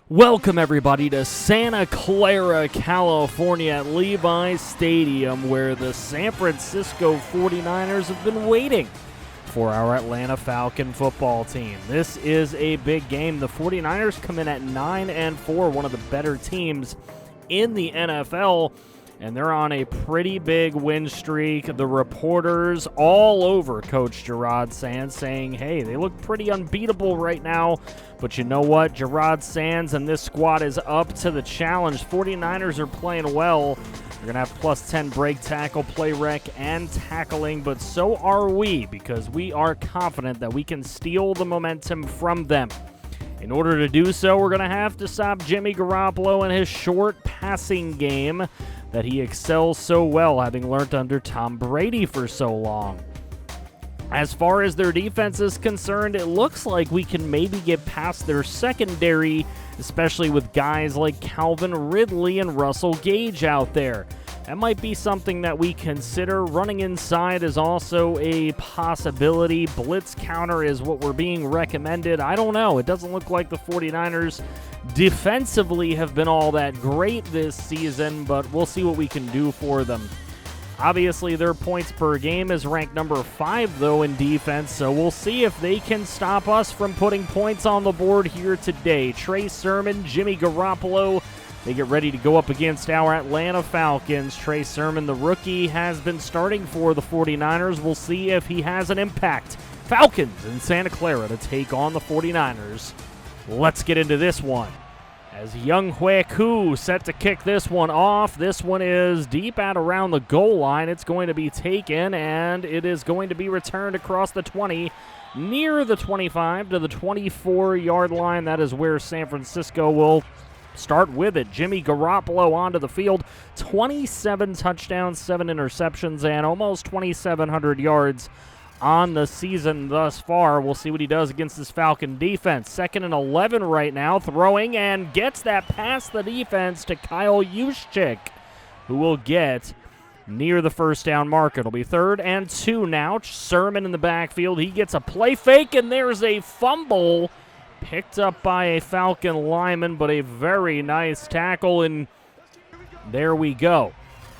Welcome, everybody, to Santa Clara, California at Levi's Stadium, where the San Francisco 49ers have been waiting for our Atlanta Falcon football team. This is a big game. The 49ers come in at 9-4, one of the better teams in the NFL, and they're on a pretty big win streak. The reporters all over Coach Gerard Sands saying, hey, they look pretty unbeatable right now. But you know what? Gerard Sands and this squad is up to the challenge. 49ers are playing well. They're going to have plus 10 break tackle, play rec, and tackling. But so are we, because we are confident that we can steal the momentum from them. In order to do so, we're going to have to stop Jimmy Garoppolo and his short passing game that he excels so well, having learned under Tom Brady for so long. As far as their defense is concerned, it looks like we can maybe get past their secondary, especially with guys like Calvin Ridley and Russell Gage out there. That might be something that we consider. Running inside is also a possibility. Blitz counter is what we're being recommended. I don't know. It doesn't look like the 49ers defensively have been all that great this season, but we'll see what we can do for them. Obviously, their points per game is ranked number 5, though, in defense, so we'll see if they can stop us from putting points on the board here today. Trey Sermon, Jimmy Garoppolo, they get ready to go up against our Atlanta Falcons. Trey Sermon, the rookie, has been starting for the 49ers. We'll see if he has an impact. Falcons in Santa Clara to take on the 49ers. Let's get into this one. As Young Hue Koo set to kick this one off. This one is deep out around the goal line. It's going to be taken, and it is going to be returned across the 20, near the 25 to the 24-yard line. That is where San Francisco will start with it. Jimmy Garoppolo onto the field. 27 touchdowns, 7 interceptions, and almost 2,700 yards on the season thus far. We'll see what he does against this Falcon defense. 2nd and 11 right now, throwing and gets that past the defense to Kyle Juszczyk, who will get near the first down marker. It'll be 3rd and 2 now. Sermon in the backfield. He gets a play fake, and there's a fumble picked up by a Falcon lineman, but a very nice tackle, and there we go.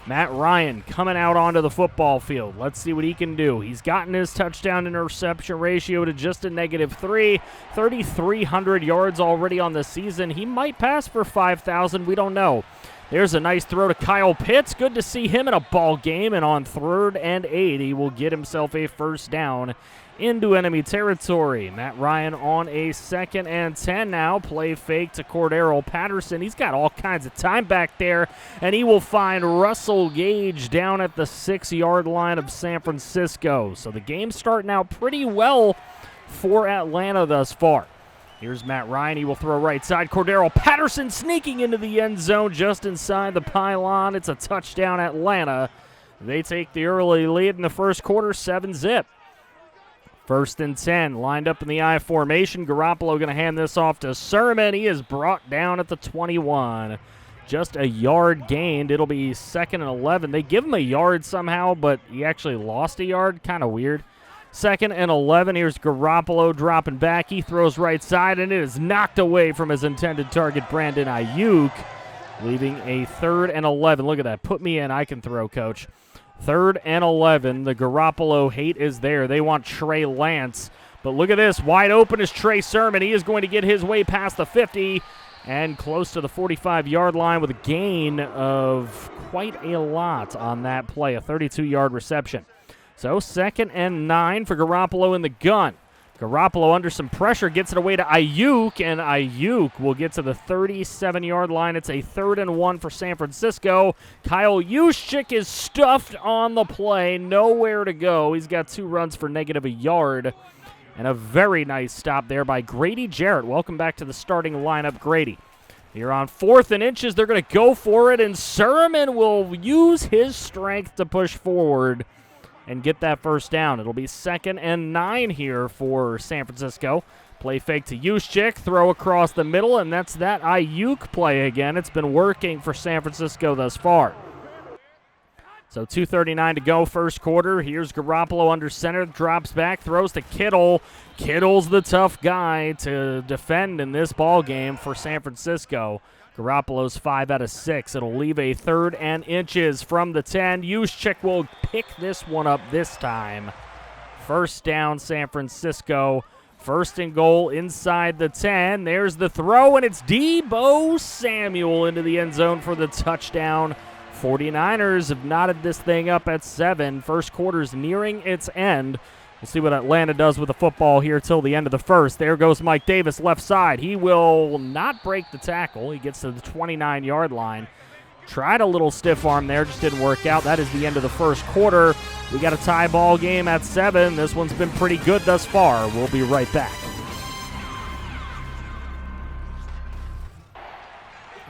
Matt Ryan coming out onto the football field. Let's see what he can do. He's gotten his touchdown interception ratio to just a -3. 3,300 yards already on the season. He might pass for 5,000. We don't know. There's a nice throw to Kyle Pitts. Good to see him in a ball game. And on 3rd and 8, he will get himself a first down into enemy territory. Matt Ryan on a 2nd and 10 now. Play fake to Cordero Patterson. He's got all kinds of time back there, and he will find Russell Gage down at the 6-yard line of San Francisco. So the game's starting out pretty well for Atlanta thus far. Here's Matt Ryan. He will throw right side. Cordero Patterson sneaking into the end zone just inside the pylon. It's a touchdown, Atlanta. They take the early lead in the first quarter, 7-zip. 1st and 10, lined up in the I formation. Garoppolo going to hand this off to Sermon. He is brought down at the 21. Just a yard gained. It'll be 2nd and 11. They give him a yard somehow, but he actually lost a yard. Kind of weird. 2nd and 11. Here's Garoppolo dropping back. He throws right side, and it is knocked away from his intended target, Brandon Ayuk, leaving a 3rd and 11. Look at that. Put me in. I can throw, coach. 3rd and 11. The Garoppolo hate is there. They want Trey Lance. But look at this. Wide open is Trey Sermon. He is going to get his way past the 50 and close to the 45-yard line with a gain of quite a lot on that play, a 32-yard reception. So 2nd and 9 for Garoppolo in the gun. Garoppolo under some pressure gets it away to Ayuk, and Ayuk will get to the 37-yard line. It's a 3rd and 1 for San Francisco. Kyle Juszczyk is stuffed on the play. Nowhere to go. He's got 2 runs for -1 yard. And a very nice stop there by Grady Jarrett. Welcome back to the starting lineup, Grady. Here on 4th and inches, they're going to go for it, and Sermon will use his strength to push forward and get that first down. It'll be 2nd and 9 here for San Francisco. Play fake to Juszczyk, throw across the middle, and that's that Ayuk play again. It's been working for San Francisco thus far. So 2:39 to go, first quarter. Here's Garoppolo under center, drops back, throws to Kittle. Kittle's the tough guy to defend in this ball game for San Francisco. Garoppolo's 5 out of 6. It'll leave a 3rd and inches from the 10. Juszczyk will pick this one up this time. First down, San Francisco. First and goal inside the 10. There's the throw, and it's Deebo Samuel into the end zone for the touchdown. 49ers have knotted this thing up at 7. First quarter's nearing its end. We'll see what Atlanta does with the football here till the end of the first. There goes Mike Davis, left side. He will not break the tackle. He gets to the 29-yard line. Tried a little stiff arm there, just didn't work out. That is the end of the first quarter. We got a tie ball game at 7. This one's been pretty good thus far. We'll be right back.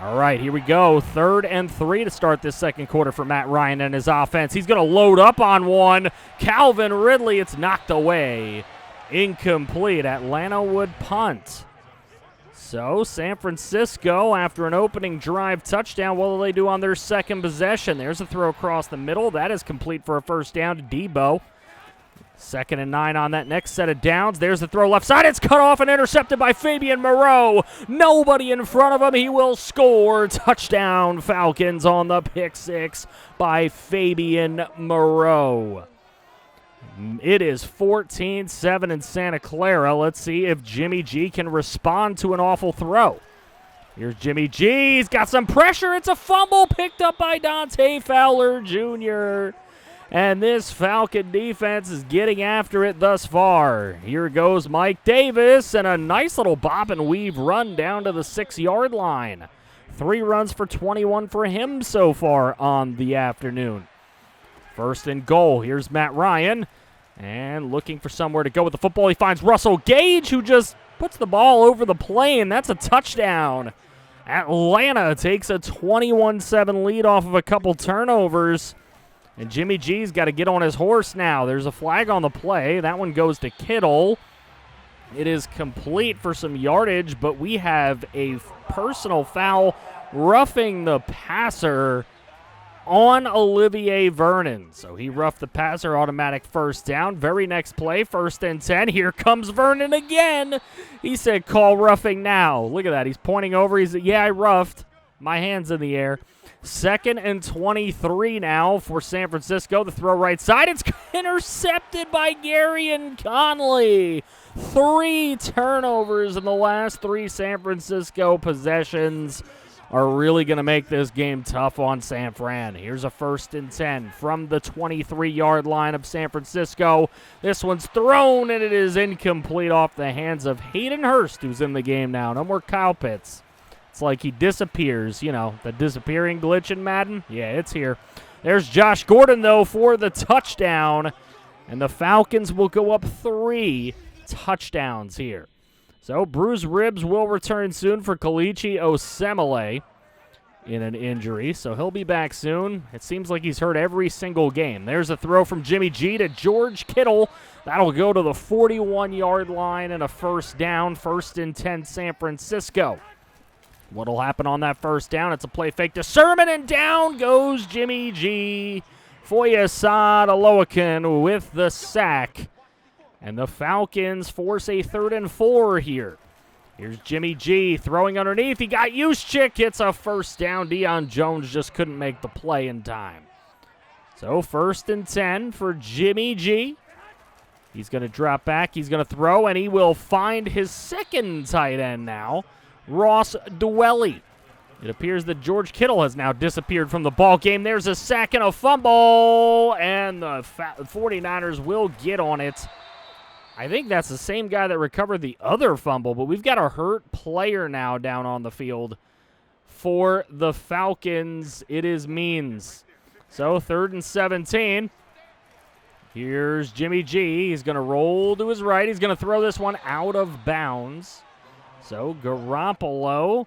All right, here we go. 3rd and 3 to start this second quarter for Matt Ryan and his offense. He's going to load up on one. Calvin Ridley, it's knocked away. Incomplete. Atlanta would punt. So San Francisco, after an opening drive touchdown, what will they do on their second possession? There's a throw across the middle. That is complete for a first down to Deebo. 2nd and 9 on that next set of downs. There's the throw left side. It's cut off and intercepted by Fabian Moreau. Nobody in front of him. He will score. Touchdown Falcons on the pick 6 by Fabian Moreau. It is 14-7 in Santa Clara. Let's see if Jimmy G can respond to an awful throw. Here's Jimmy G. He's got some pressure. It's a fumble picked up by Dante Fowler Jr., and this Falcon defense is getting after it thus far. Here goes Mike Davis, and a nice little bop and weave run down to the 6-yard line. 3 runs for 21 for him so far on the afternoon. First and goal. Here's Matt Ryan, and looking for somewhere to go with the football. He finds Russell Gage, who just puts the ball over the plane. That's a touchdown. Atlanta takes a 21-7 lead off of a couple turnovers. And Jimmy G's got to get on his horse now. There's a flag on the play. That one goes to Kittle. It is complete for some yardage, but we have a personal foul roughing the passer on Olivier Vernon. So he roughed the passer, automatic first down. Very next play, 1st and 10. Here comes Vernon again. He said, call roughing now. Look at that. He's pointing over. He's yeah, I roughed. My hand's in the air. 2nd and 23 now for San Francisco. The throw right side. It's intercepted by Garyon Conley. 3 turnovers in the last 3 San Francisco possessions are really going to make this game tough on San Fran. Here's a 1st and 10 from the 23-yard line of San Francisco. This one's thrown, and it is incomplete off the hands of Hayden Hurst, who's in the game now. No more Kyle Pitts. It's like he disappears, you know, the disappearing glitch in Madden. Yeah, it's here. There's Josh Gordon, though, for the touchdown. And the Falcons will go up 3 touchdowns here. So bruised ribs will return soon for Kalichi Osemele in an injury. So he'll be back soon. It seems like he's hurt every single game. There's a throw from Jimmy G to George Kittle. That'll go to the 41-yard line and a first down. 1st and 10 San Francisco. What'll happen on that first down? It's a play fake to Sermon, and down goes Jimmy G. Foyesade Aloakin with the sack. And the Falcons force a 3rd and 4 here. Here's Jimmy G throwing underneath. He got Juszczyk. It's a first down. Deion Jones just couldn't make the play in time. So 1st and 10 for Jimmy G. He's going to drop back. He's going to throw, and he will find his 2nd tight end now, Ross Dwelly. It appears that George Kittle has now disappeared from the ball game. There's a sack and a fumble, and the 49ers will get on it. I think that's the same guy that recovered the other fumble, but we've got a hurt player now down on the field for the Falcons. It is Means. So 3rd and 17. Here's Jimmy G. He's going to roll to his right. He's going to throw this one out of bounds. So Garoppolo,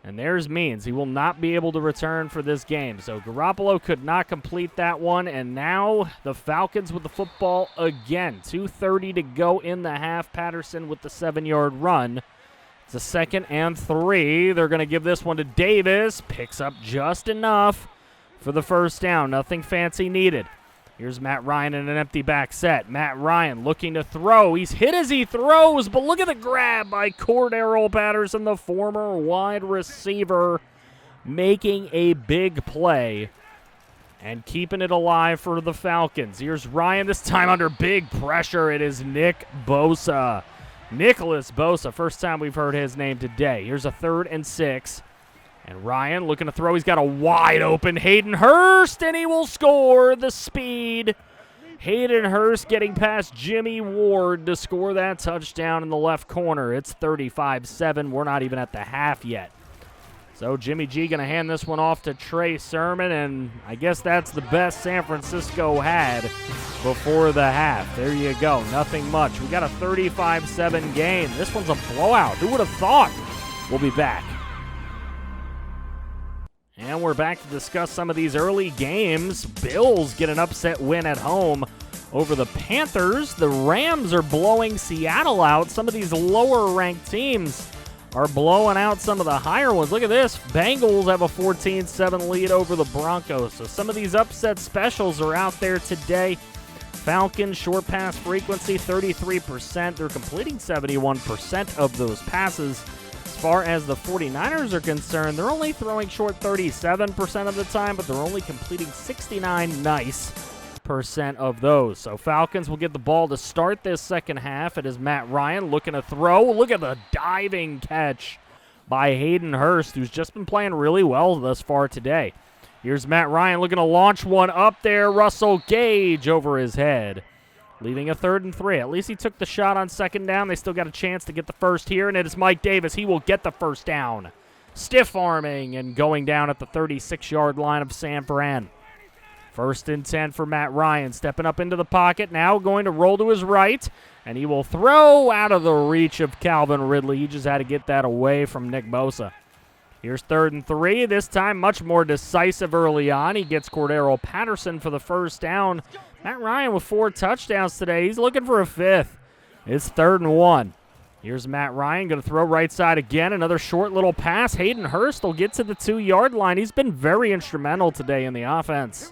and there's Means. He will not be able to return for this game. So Garoppolo could not complete that one, and now the Falcons with the football again. 2:30 to go in the half. Patterson with the 7-yard run. It's a 2nd and 3. They're going to give this one to Davis. Picks up just enough for the first down. Nothing fancy needed. Here's Matt Ryan in an empty back set. Matt Ryan looking to throw. He's hit as he throws, but look at the grab by Cordero Patterson, the former wide receiver, making a big play and keeping it alive for the Falcons. Here's Ryan, this time under big pressure. It is Nick Bosa. Nicholas Bosa, first time we've heard his name today. Here's a 3rd and 6. And Ryan looking to throw. He's got a wide open Hayden Hurst, and he will score. The speed. Hayden Hurst getting past Jimmy Ward to score that touchdown in the left corner. It's 35-7. We're not even at the half yet. So Jimmy G going to hand this one off to Trey Sermon, and I guess that's the best San Francisco had before the half. There you go. Nothing much. We got a 35-7 game. This one's a blowout. Who would have thought? We'll be back. And we're back to discuss some of these early games. Bills get an upset win at home over the Panthers. The Rams are blowing Seattle out. Some of these lower-ranked teams are blowing out some of the higher ones. Look at this. Bengals have a 14-7 lead over the Broncos. So some of these upset specials are out there today. Falcons, short pass frequency, 33%. They're completing 71% of those passes. As far as the 49ers are concerned, they're only throwing short 37% of the time, but they're only completing 69% of those. So Falcons will get the ball to start this second half. It is Matt Ryan looking to throw. Look at the diving catch by Hayden Hurst, who's just been playing really well thus far today. Here's Matt Ryan looking to launch one up there. Russell Gage over his head, leaving a 3rd and 3. At least he took the shot on second down. They still got a chance to get the first here, and it is Mike Davis. He will get the first down. Stiff arming and going down at the 36-yard line of San Fran. 1st and 10 for Matt Ryan, stepping up into the pocket, now going to roll to his right, and he will throw out of the reach of Calvin Ridley. He just had to get that away from Nick Bosa. Here's 3rd and 3, this time much more decisive early on. He gets Cordero Patterson for the first down. Matt Ryan with 4 touchdowns today. He's looking for a 5th. It's 3rd and 1. Here's Matt Ryan going to throw right side again. Another short little pass. Hayden Hurst will get to the 2-yard line. He's been very instrumental today in the offense.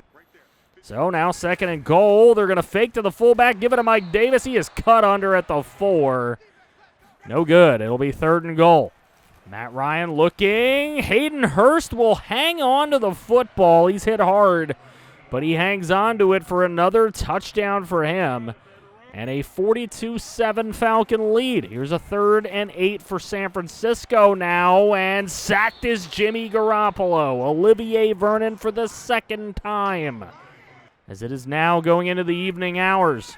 So now 2nd and goal. They're going to fake to the fullback. Give it to Mike Davis. He is cut under at the 4. No good. It'll be 3rd and goal. Matt Ryan looking. Hayden Hurst will hang on to the football. He's hit hard, but he hangs on to it for another touchdown for him. And a 42-7 Falcon lead. Here's a 3rd and 8 for San Francisco now. And sacked is Jimmy Garoppolo. Olivier Vernon for the 2nd time, as it is now going into the evening hours.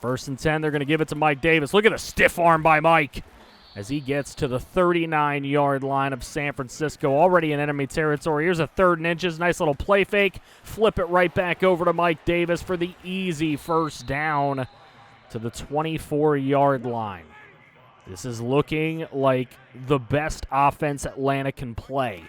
1st and 10, they're going to give it to Mike Davis. Look at the stiff arm by Mike as he gets to the 39-yard line of San Francisco, already in enemy territory. Here's a 3rd and inches, nice little play fake. Flip it right back over to Mike Davis for the easy first down to the 24-yard line. This is looking like the best offense Atlanta can play,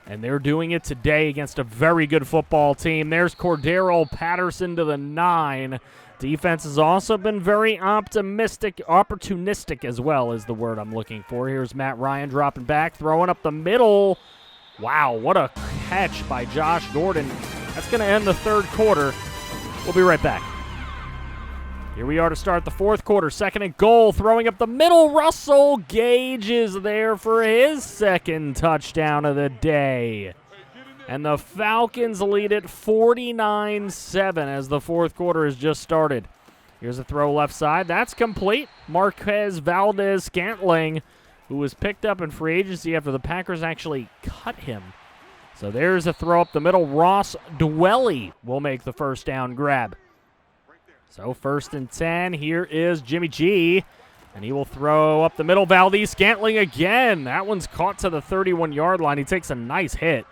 and they're doing it today against a very good football team. There's Cordero Patterson to the 9. Defense has also been very opportunistic as well is the word I'm looking for. Here's Matt Ryan dropping back, throwing up the middle. Wow, what a catch by Josh Gordon. That's going to end the 3rd quarter. We'll be right back. Here we are to start the 4th quarter. 2nd and goal, throwing up the middle. Russell Gage is there for his 2nd touchdown of the day. And the Falcons lead it 49-7 as the 4th quarter has just started. Here's a throw left side. That's complete. Marquez Valdez-Scantling, who was picked up in free agency after the Packers actually cut him. So there's a throw up the middle. Ross Dwelly will make the first down grab. So 1st and 10. Here is Jimmy G, and he will throw up the middle. Valdez-Scantling again. That one's caught to the 31-yard line. He takes a nice hit.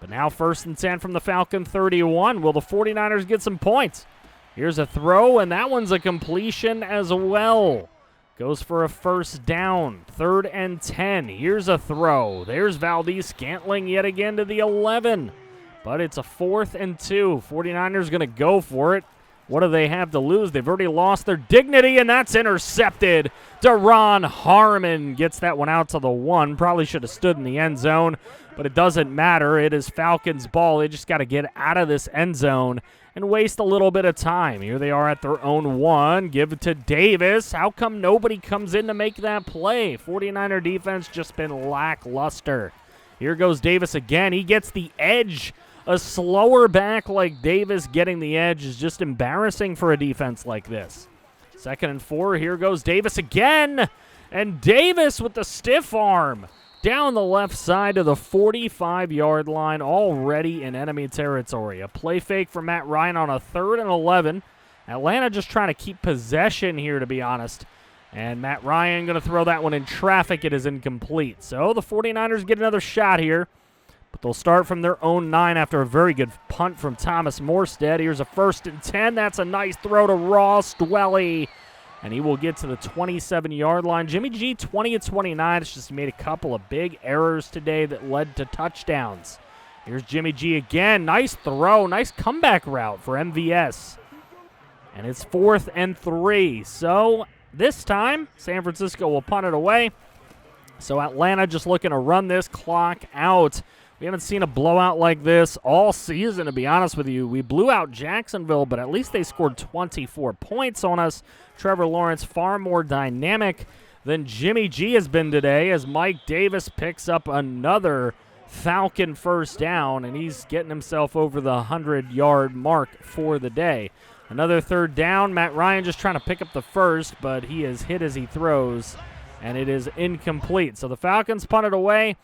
But now 1st and 10 from the Falcon 31. Will the 49ers get some points? Here's a throw, and that one's a completion as well. Goes for a first down. 3rd and 10. Here's a throw. There's Valdez-Scantling yet again to the 11. But it's a 4th and 2. 49ers going to go for it. What do they have to lose? They've already lost their dignity, and that's intercepted. Deron Harmon gets that one out to the 1. Probably should have stood in the end zone, but it doesn't matter. It is Falcons ball. They just got to get out of this end zone and waste a little bit of time. Here they are at their own 1. Give it to Davis. How come nobody comes in to make that play? 49er defense just been lackluster. Here goes Davis again. He gets the edge. A slower back like Davis getting the edge is just embarrassing for a defense like this. 2nd and 4. Here goes Davis again. And Davis with the stiff arm down the left side of the 45-yard line, already in enemy territory. A play fake for Matt Ryan on a 3rd and 11. Atlanta just trying to keep possession here, to be honest. And Matt Ryan going to throw that one in traffic. It is incomplete. So the 49ers get another shot here. But they'll start from their own 9 after a very good punt from Thomas Morstead. Here's a 1st and 10. That's a nice throw to Ross Dwelly. And he will get to the 27-yard line. Jimmy G, 20-29. It's just made a couple of big errors today that led to touchdowns. Here's Jimmy G again. Nice throw. Nice comeback route for MVS. And it's 4th and 3. So this time, San Francisco will punt it away. So Atlanta just looking to run this clock out. We haven't seen a blowout like this all season, to be honest with you. We blew out Jacksonville, but at least they scored 24 points on us. Trevor Lawrence far more dynamic than Jimmy G has been today, as Mike Davis picks up another Falcon first down, and he's getting himself over the 100-yard mark for the day. Another 3rd down. Matt Ryan just trying to pick up the first, but he is hit as he throws, and it is incomplete. So the Falcons punt it away.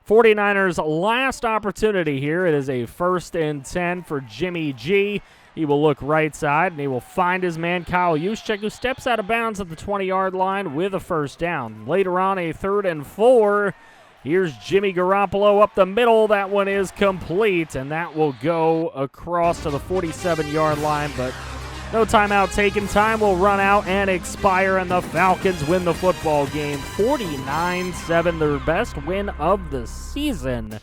49ers' last opportunity here. It is a 1st and 10 for Jimmy G. He will look right side, and he will find his man Kyle Juszczyk, who steps out of bounds at the 20-yard line with a 1st down. Later on, a 3rd and 4. Here's Jimmy Garoppolo up the middle. That one is complete, and that will go across to the 47-yard line, but no timeout taken. Time will run out and expire, and the Falcons win the football game 49-7, their best win of the season.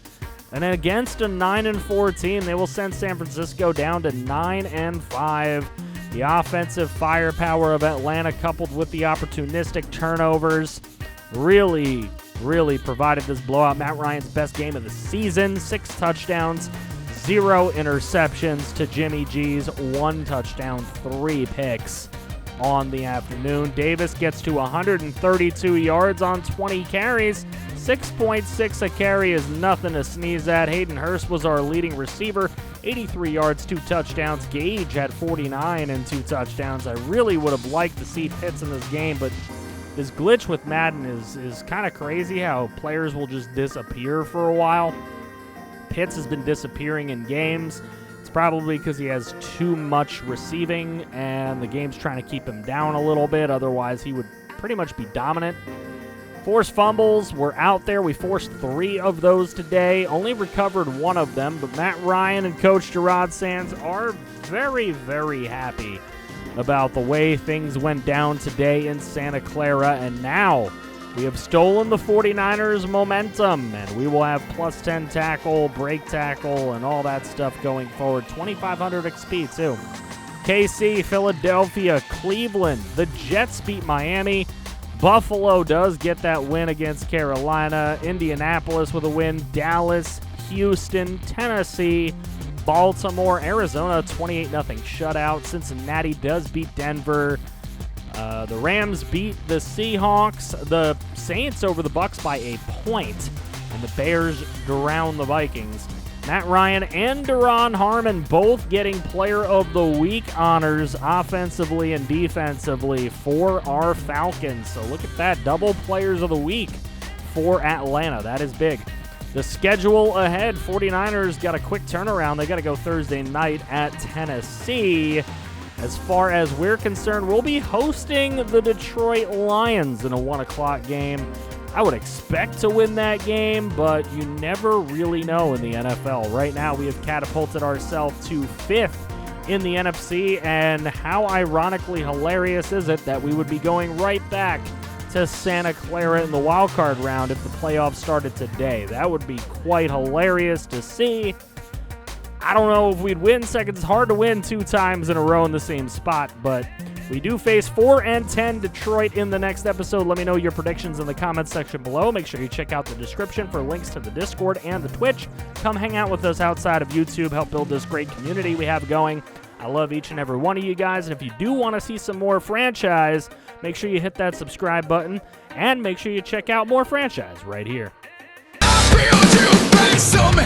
And against a 9-4 team, they will send San Francisco down to 9-5. The offensive firepower of Atlanta, coupled with the opportunistic turnovers, really provided this blowout. Matt Ryan's best game of the season, 6 touchdowns. 0 interceptions to Jimmy G's 1 touchdown, 3 picks on the afternoon. Davis gets to 132 yards on 20 carries. 6.6 a carry is nothing to sneeze at. Hayden Hurst was our leading receiver, 83 yards, 2 touchdowns. Gage had 49 and 2 touchdowns. I really would have liked to see Pitts in this game, but this glitch with Madden is kind of crazy how players will just disappear for a while. Pitts has been disappearing in games. It's probably because he has too much receiving, and the game's trying to keep him down a little bit. Otherwise, he would pretty much be dominant. Forced fumbles were out there. We forced 3 of those today. Only recovered 1 of them, but Matt Ryan and Coach Gerard Sands are very, very happy about the way things went down today in Santa Clara, and now we have stolen the 49ers' momentum, and we will have plus 10 tackle, break tackle, and all that stuff going forward. 2,500 XP, too. KC, Philadelphia, Cleveland. The Jets beat Miami. Buffalo does get that win against Carolina. Indianapolis with a win. Dallas, Houston, Tennessee, Baltimore, Arizona, 28-0 shutout. Cincinnati does beat Denver. The Rams beat the Seahawks. The Saints over the Bucks by a point. And the Bears drown the Vikings. Matt Ryan and Deron Harmon both getting Player of the Week honors offensively and defensively for our Falcons. So look at that. Double Players of the Week for Atlanta. That is big. The schedule ahead, 49ers got a quick turnaround. They got to go Thursday night at Tennessee. As far as we're concerned, we'll be hosting the Detroit Lions in a 1 o'clock game. I would expect to win that game, but you never really know in the NFL. Right now, we have catapulted ourselves to 5th in the NFC, and how ironically hilarious is it that we would be going right back to Santa Clara in the wild card round if the playoffs started today? That would be quite hilarious to see. I don't know if we'd win second. It's hard to win 2 times in a row in the same spot, but we do face 4-10 Detroit in the next episode. Let me know your predictions in the comments section below. Make sure you check out the description for links to the Discord and the Twitch. Come hang out with us outside of YouTube. Help build this great community we have going. I love each and every one of you guys. And if you do want to see some more franchise, make sure you hit that subscribe button. And make sure you check out more franchise right here. I feel you break some